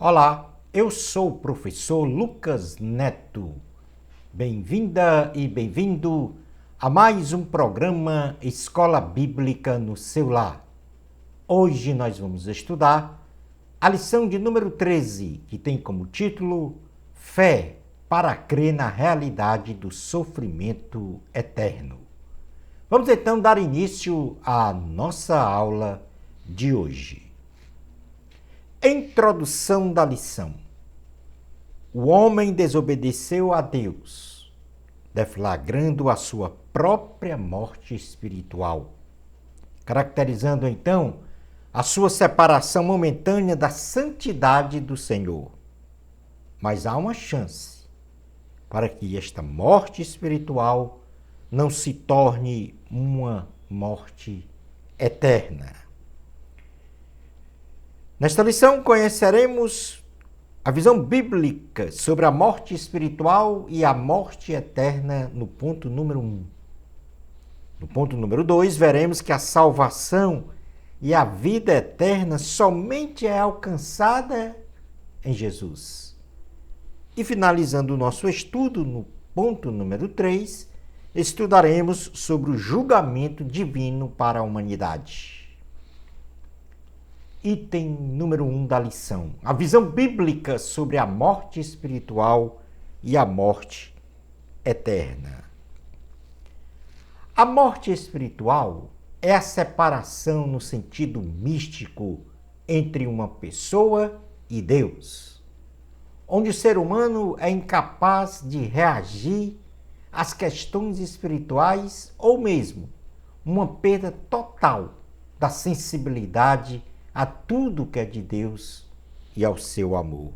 Olá, eu sou o professor Lucas Neto. Bem-vinda e bem-vindo a mais um programa Escola Bíblica no seu lar. Hoje nós vamos estudar a lição de número 13, que tem como título Fé para crer na realidade do sofrimento eterno. Vamos então dar início à nossa aula de hoje. Introdução da lição. O homem desobedeceu a Deus, deflagrando a sua própria morte espiritual, caracterizando então a sua separação momentânea da santidade do Senhor. Mas há uma chance para que esta morte espiritual não se torne uma morte eterna. Nesta lição conheceremos a visão bíblica sobre a morte espiritual e a morte eterna no ponto número 1. No ponto número 2, veremos que a salvação e a vida eterna somente é alcançada em Jesus. E finalizando o nosso estudo, no ponto número 3, estudaremos sobre o julgamento divino para a humanidade. Item número 1 da lição. A visão bíblica sobre a morte espiritual e a morte eterna. A morte espiritual é a separação no sentido místico entre uma pessoa e Deus, onde o ser humano é incapaz de reagir às questões espirituais ou mesmo uma perda total da sensibilidade a tudo que é de Deus e ao seu amor.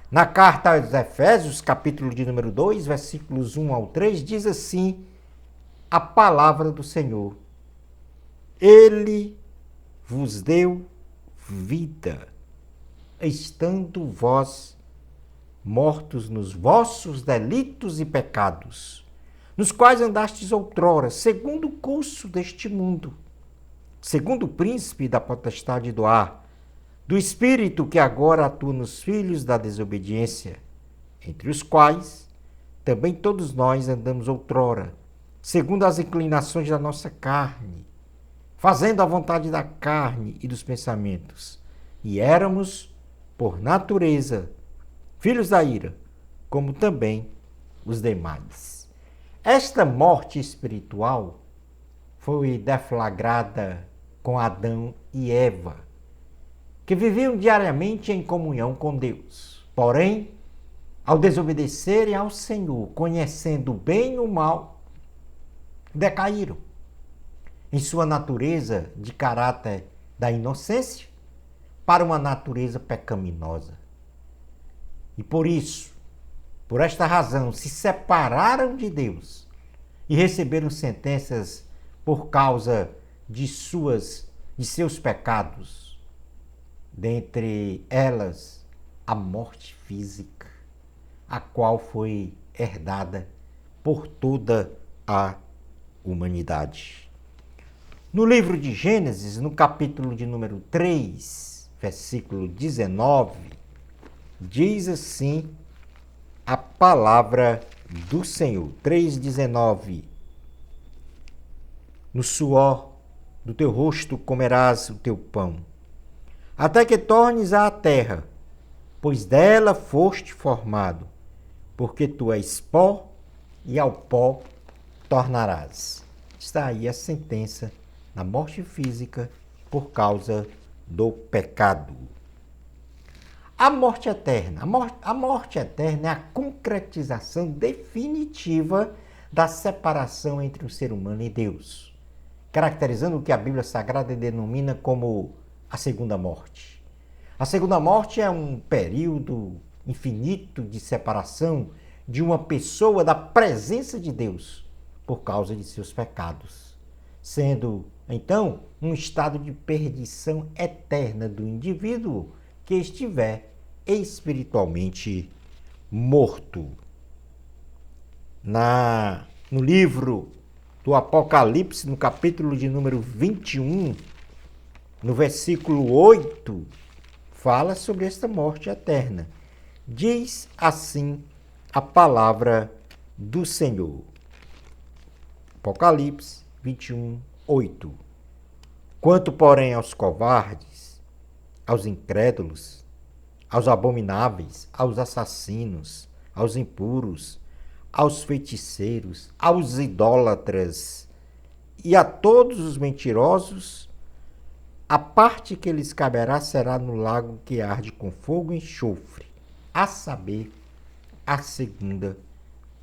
Na carta aos Efésios, capítulo de número 2, versículos 1 ao 3, diz assim a palavra do Senhor: Ele vos deu vida, estando vós mortos nos vossos delitos e pecados, nos quais andastes outrora, segundo o curso deste mundo, segundo o príncipe da potestade do ar, do espírito que agora atua nos filhos da desobediência, entre os quais também todos nós andamos outrora, segundo as inclinações da nossa carne, fazendo a vontade da carne e dos pensamentos, e éramos, por natureza, filhos da ira, como também os demais. Esta morte espiritual foi deflagrada com Adão e Eva, que viviam diariamente em comunhão com Deus. Porém, ao desobedecerem ao Senhor, conhecendo o bem e o mal, decaíram em sua natureza de caráter da inocência para uma natureza pecaminosa. E por isso, por esta razão, se separaram de Deus e receberam sentenças por causa de seus pecados, dentre elas a morte física, a qual foi herdada por toda a humanidade. No livro de Gênesis, no capítulo de número 3, versículo 19, diz assim a palavra do Senhor, 3,19: No suor do teu rosto comerás o teu pão, até que tornes à terra, pois dela foste formado, porque tu és pó e ao pó tornarás. Está aí a sentença da morte física por causa do pecado. A morte eterna. A morte eterna é a concretização definitiva da separação entre o ser humano e Deus, caracterizando o que a Bíblia Sagrada denomina como a segunda morte. A segunda morte é um período infinito de separação de uma pessoa da presença de Deus por causa de seus pecados, sendo, então, um estado de perdição eterna do indivíduo que estiver espiritualmente morto. No livro do Apocalipse, no capítulo de número 21, no versículo 8, fala sobre esta morte eterna. Diz assim a palavra do Senhor. Apocalipse 21, 8. Quanto, porém, aos covardes, aos incrédulos, aos abomináveis, aos assassinos, aos impuros, aos feiticeiros, aos idólatras e a todos os mentirosos, a parte que lhes caberá será no lago que arde com fogo e enxofre, a saber, a segunda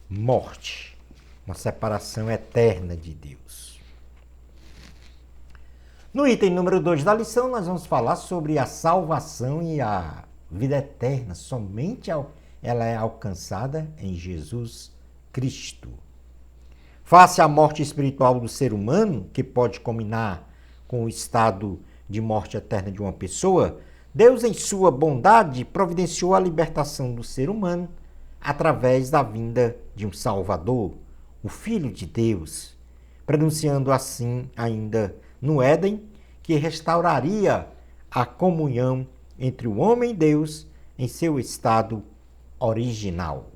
morte, uma separação eterna de Deus. No item número 2 da lição, nós vamos falar sobre a salvação e a vida eterna. Somente ela é alcançada em Jesus Cristo. Face à morte espiritual do ser humano, que pode combinar com o estado de morte eterna de uma pessoa, Deus, em sua bondade, providenciou a libertação do ser humano através da vinda de um Salvador, o Filho de Deus, pronunciando assim ainda no Éden, que restauraria a comunhão entre o homem e Deus em seu estado original.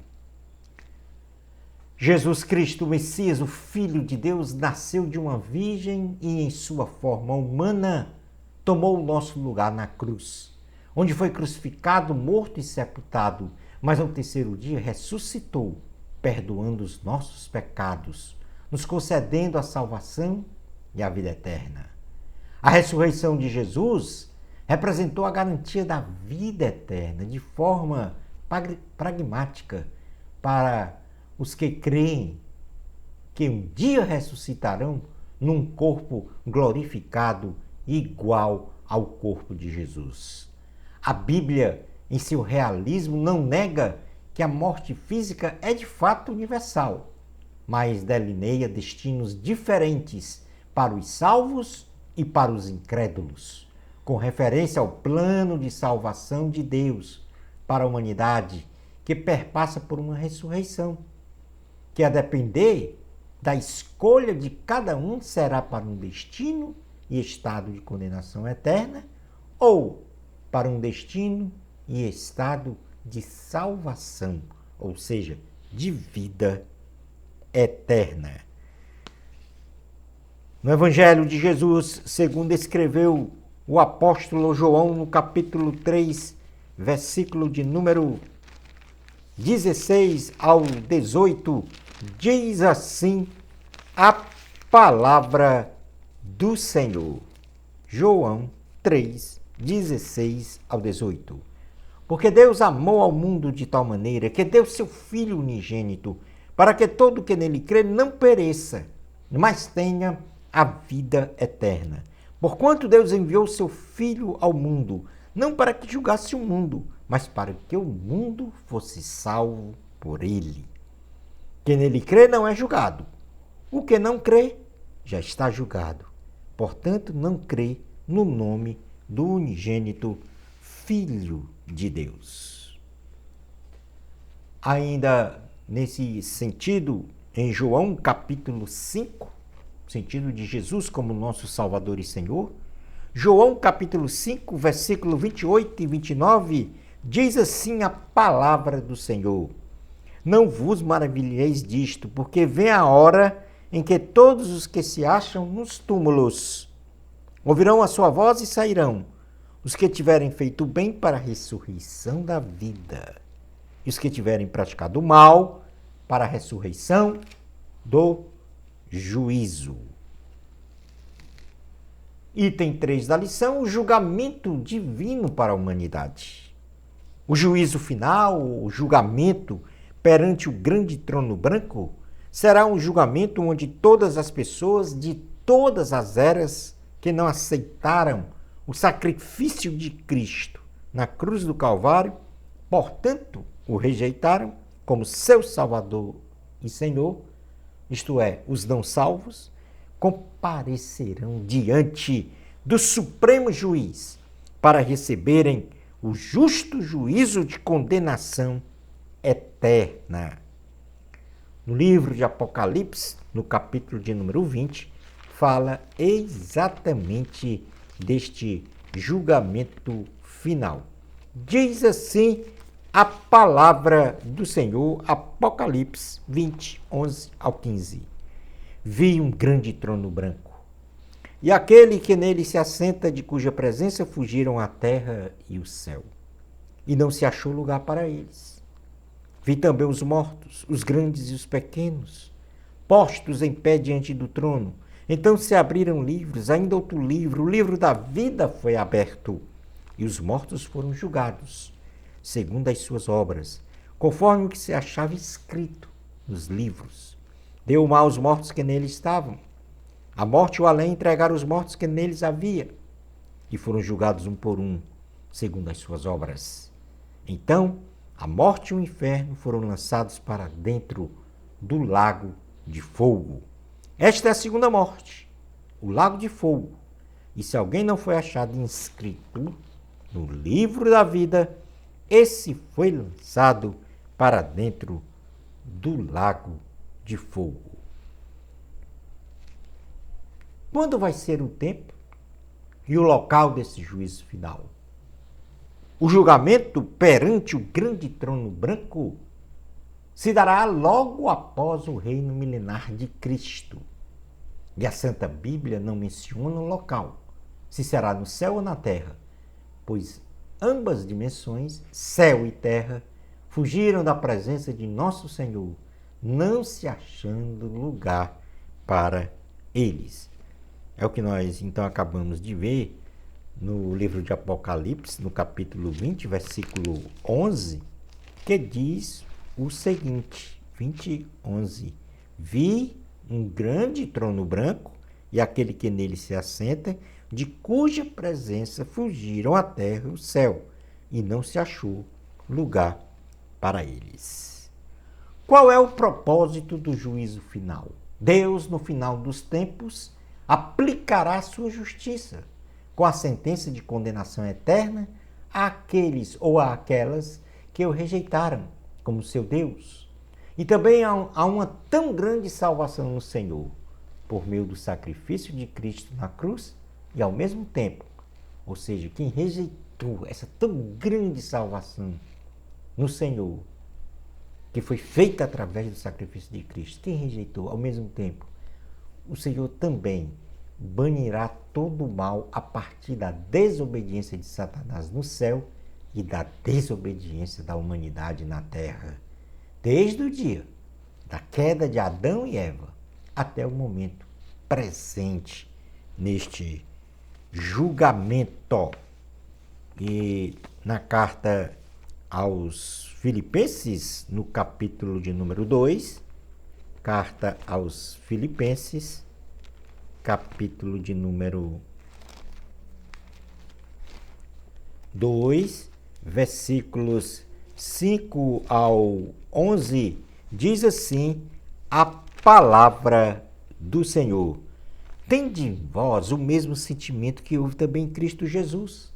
Jesus Cristo, o Messias, o Filho de Deus, nasceu de uma virgem e, em sua forma humana, tomou o nosso lugar na cruz, onde foi crucificado, morto e sepultado, mas ao terceiro dia ressuscitou, perdoando os nossos pecados, nos concedendo a salvação e a vida eterna. A ressurreição de Jesus representou a garantia da vida eterna de forma pragmática para os que creem que um dia ressuscitarão num corpo glorificado igual ao corpo de Jesus. A Bíblia, em seu realismo, não nega que a morte física é de fato universal, mas delineia destinos diferentes para os salvos e para os incrédulos, com referência ao plano de salvação de Deus para a humanidade, que perpassa por uma ressurreição, que a depender da escolha de cada um será para um destino e estado de condenação eterna, ou para um destino e estado de salvação, ou seja, de vida eterna. No Evangelho de Jesus, segundo escreveu o apóstolo João, no capítulo 3, versículo de número 16 ao 18, diz assim a palavra do Senhor. João 3, 16 ao 18. Porque Deus amou ao mundo de tal maneira que deu seu Filho unigênito, para que todo que nele crê não pereça, mas tenha a vida eterna. Porquanto Deus enviou seu Filho ao mundo, não para que julgasse o mundo, mas para que o mundo fosse salvo por ele. Quem nele crê não é julgado. O que não crê já está julgado. Portanto, não crê no nome do unigênito Filho de Deus. Ainda nesse sentido, em João capítulo 5, sentido de Jesus como nosso Salvador e Senhor, João capítulo 5, versículo 28 e 29, diz assim a palavra do Senhor: Não vos maravilheis disto, porque vem a hora em que todos os que se acham nos túmulos ouvirão a sua voz e sairão, os que tiverem feito o bem para a ressurreição da vida, e os que tiverem praticado o mal para a ressurreição do juízo. Item 3 da lição, o julgamento divino para a humanidade. O juízo final, o julgamento perante o grande trono branco, será um julgamento onde todas as pessoas de todas as eras que não aceitaram o sacrifício de Cristo na cruz do Calvário, portanto, o rejeitaram como seu Salvador e Senhor, isto é, os não salvos, comparecerão diante do Supremo Juiz para receberem o justo juízo de condenação eterna. No livro de Apocalipse, no capítulo de número 20, fala exatamente deste julgamento final. Diz assim a palavra do Senhor, Apocalipse 20, 11 ao 15. Vi um grande trono branco, e aquele que nele se assenta, de cuja presença fugiram a terra e o céu, e não se achou lugar para eles. Vi também os mortos, os grandes e os pequenos, postos em pé diante do trono. Então se abriram livros, ainda outro livro, o livro da vida foi aberto, e os mortos foram julgados, segundo as suas obras, conforme o que se achava escrito nos livros. Deu o mal aos mortos que nele estavam. A morte e o além entregaram os mortos que neles havia, e foram julgados um por um, segundo as suas obras. Então, a morte e o inferno foram lançados para dentro do lago de fogo. Esta é a segunda morte, o lago de fogo. E se alguém não foi achado inscrito no livro da vida, esse foi lançado para dentro do lago de fogo. Quando vai ser o tempo e o local desse juízo final? O julgamento perante o grande trono branco se dará logo após o reino milenar de Cristo. E a Santa Bíblia não menciona o local, se será no céu ou na terra, pois ambas dimensões, céu e terra, fugiram da presença de nosso Senhor, não se achando lugar para eles. É o que nós então acabamos de ver no livro de Apocalipse, no capítulo 20, versículo 11, que diz o seguinte, 20, 11. Vi um grande trono branco e aquele que nele se assenta, de cuja presença fugiram a terra e o céu, e não se achou lugar para eles. Qual é o propósito do juízo final? Deus, no final dos tempos, aplicará sua justiça com a sentença de condenação eterna àqueles ou àquelas que o rejeitaram como seu Deus. E também há uma tão grande salvação no Senhor, por meio do sacrifício de Cristo na cruz, e ao mesmo tempo, ou seja, quem rejeitou essa tão grande salvação no Senhor, que foi feita através do sacrifício de Cristo, quem rejeitou ao mesmo tempo, o Senhor também banirá todo o mal a partir da desobediência de Satanás no céu e da desobediência da humanidade na terra, desde o dia da queda de Adão e Eva até o momento presente neste julgamento. E na carta aos Filipenses, no capítulo de número 2, carta aos Filipenses, capítulo de número 2, versículos 5 ao 11, diz assim a palavra do Senhor: tende em vós o mesmo sentimento que houve também em Cristo Jesus.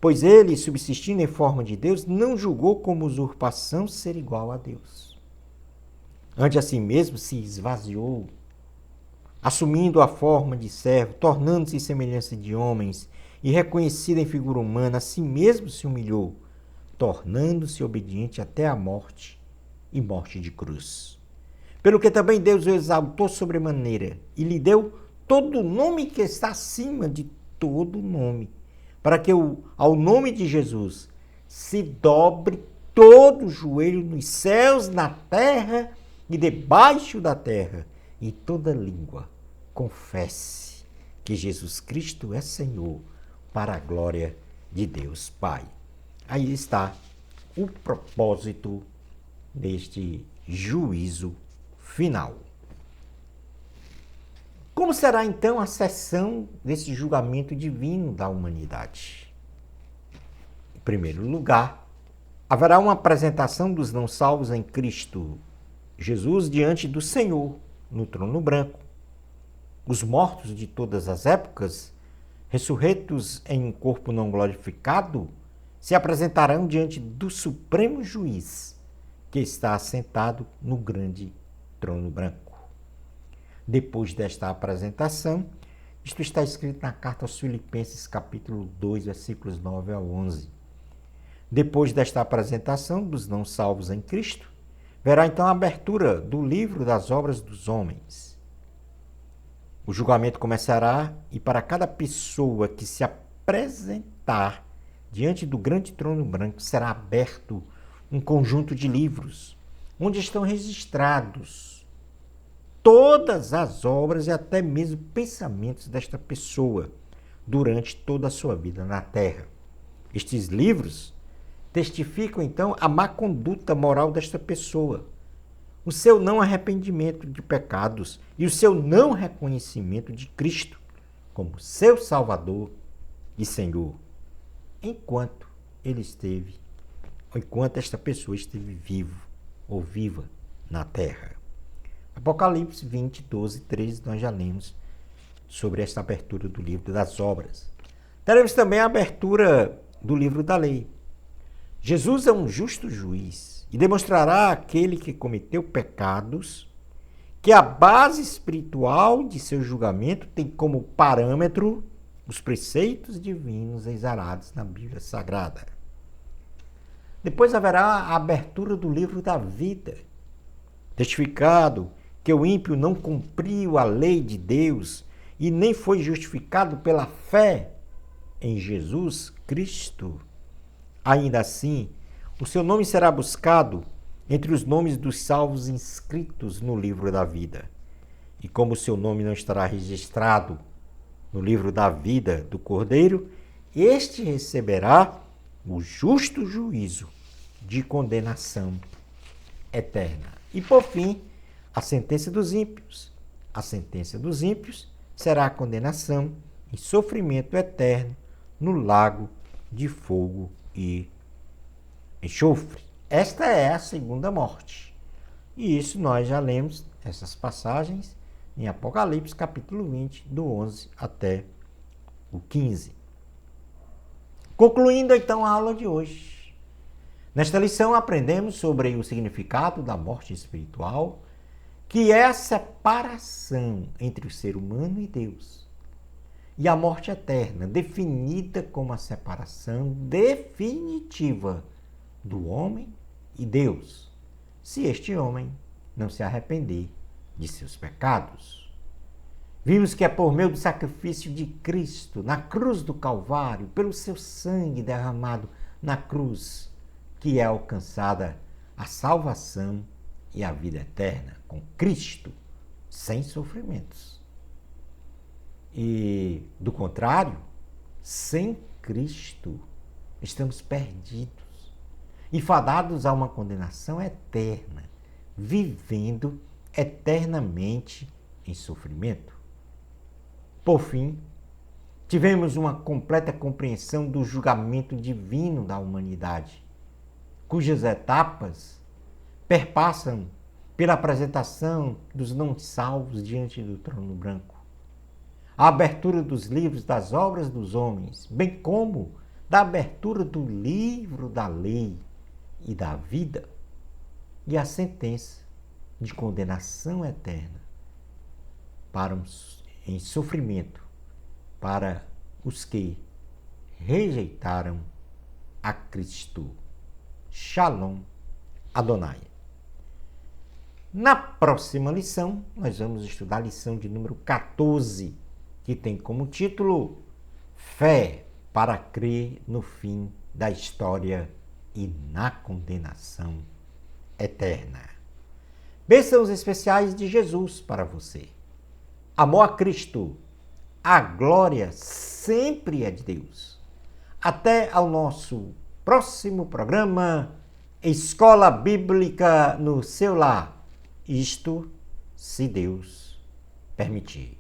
Pois ele, subsistindo em forma de Deus, não julgou como usurpação ser igual a Deus. Antes a si mesmo se esvaziou, assumindo a forma de servo, tornando-se em semelhança de homens, e reconhecido em figura humana, a si mesmo se humilhou, tornando-se obediente até a morte e morte de cruz. Pelo que também Deus o exaltou sobremaneira e lhe deu todo o nome que está acima de todo nome, para que ao nome de Jesus se dobre todo o joelho nos céus, na terra e debaixo da terra, e toda língua confesse que Jesus Cristo é Senhor, para a glória de Deus Pai. Aí está o propósito deste juízo final. Como será então a sessão desse julgamento divino da humanidade? Em primeiro lugar, haverá uma apresentação dos não salvos em Cristo Jesus diante do Senhor no trono branco. Os mortos de todas as épocas, ressurretos em um corpo não glorificado, se apresentarão diante do Supremo Juiz, que está assentado no grande trono branco. Depois desta apresentação, isto está escrito na carta aos Filipenses, capítulo 2, versículos 9 ao 11. Depois desta apresentação dos não salvos em Cristo, verá então a abertura do livro das obras dos homens. O julgamento começará e para cada pessoa que se apresentar diante do grande trono branco será aberto um conjunto de livros onde estão registrados todas as obras e até mesmo pensamentos desta pessoa durante toda a sua vida na Terra. Estes livros testificam, então, a má conduta moral desta pessoa, o seu não arrependimento de pecados e o seu não reconhecimento de Cristo como seu Salvador e Senhor, enquanto esta pessoa esteve vivo ou viva na Terra. Apocalipse 20, 12, 13, nós já lemos sobre esta abertura do livro das obras. Teremos também a abertura do livro da lei. Jesus é um justo juiz e demonstrará àquele que cometeu pecados que a base espiritual de seu julgamento tem como parâmetro os preceitos divinos exalados na Bíblia Sagrada. Depois haverá a abertura do livro da vida, testificado que o ímpio não cumpriu a lei de Deus e nem foi justificado pela fé em Jesus Cristo. Ainda assim, o seu nome será buscado entre os nomes dos salvos inscritos no livro da vida. E como o seu nome não estará registrado no livro da vida do Cordeiro, este receberá o justo juízo de condenação eterna. E por fim, a sentença dos ímpios. A sentença dos ímpios será a condenação e sofrimento eterno no lago de fogo e enxofre. Esta é a segunda morte. E isso nós já lemos essas passagens em Apocalipse capítulo 20, do 11 até o 15. Concluindo então a aula de hoje. Nesta lição aprendemos sobre o significado da morte espiritual, que é a separação entre o ser humano e Deus. E a morte eterna, definida como a separação definitiva do homem e Deus, se este homem não se arrepender de seus pecados. Vimos que é por meio do sacrifício de Cristo na cruz do Calvário, pelo seu sangue derramado na cruz, que é alcançada a salvação e a vida eterna com Cristo, sem sofrimentos. E, do contrário, sem Cristo, estamos perdidos e fadados a uma condenação eterna, vivendo eternamente em sofrimento. Por fim, tivemos uma completa compreensão do julgamento divino da humanidade, cujas etapas perpassam pela apresentação dos não salvos diante do trono branco, a abertura dos livros das obras dos homens, bem como da abertura do livro da lei e da vida, e a sentença de condenação eterna em sofrimento para os que rejeitaram a Cristo. Shalom Adonai. Na próxima lição, nós vamos estudar a lição de número 14, que tem como título Fé para crer no fim da história e na condenação eterna. Bênçãos especiais de Jesus para você. Amor a Cristo. A glória sempre é de Deus. Até ao nosso próximo programa Escola Bíblica no seu lar. Isto, se Deus permitir.